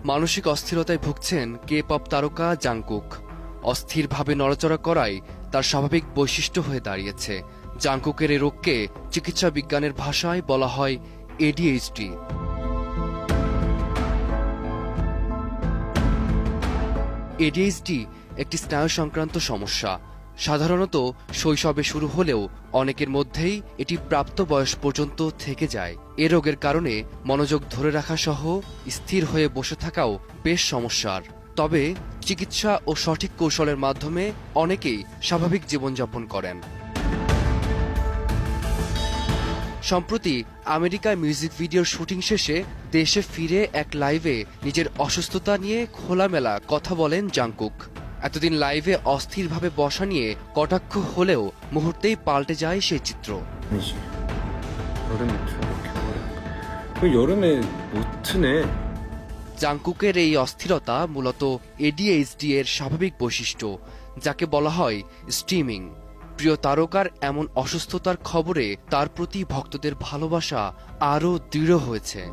মানসিক অস্থিরতায় ভুগছেন K pop তারকা জাংকুক। অস্থিরভাবে নড়াচড়া করাই তার স্বাভাবিক বৈশিষ্ট্য হয়ে দাঁড়িয়েছে। জাংকুকের এই রোগকে চিকিৎসা বিজ্ঞানের ভাষায় বলা হয় ADHD। ADHD একটি স্নায়ু সংক্রান্ত সমস্যা। সাধারণত শৈশবে শুরু হলেও অনেকের মধ্যেই এটি প্রাপ্ত বয়স পর্যন্ত থেকে যায়। এ রোগের কারণে মনোযোগ ধরে রাখা সহ স্থির হয়ে বসে থাকাও বেশ সমস্যার। তবে চিকিৎসা ও সঠিক কৌশলের মাধ্যমে অনেকেই স্বাভাবিক জীবনযাপন করেন। সম্প্রতি আমেরিকায় মিউজিক ভিডিওর শুটিং শেষে দেশে ফিরে এক লাইভে নিজের অসুস্থতা নিয়ে খোলামেলা কথা বলেন জাংকুক। এতদিন লাইভে অস্থিরভাবে বসা নিয়ে কটাক্ষ হলেও মুহূর্তেই পাল্টে যায় সেই চিত্র। জাংকুকের এই অস্থিরতা মূলত ADHD এর স্বাভাবিক বৈশিষ্ট্য, যাকে বলা হয় স্ট্রিমিং। প্রিয় তারকার এমন অসুস্থতার খবরে তার প্রতি ভক্তদের ভালোবাসা আরও দৃঢ় হয়েছে।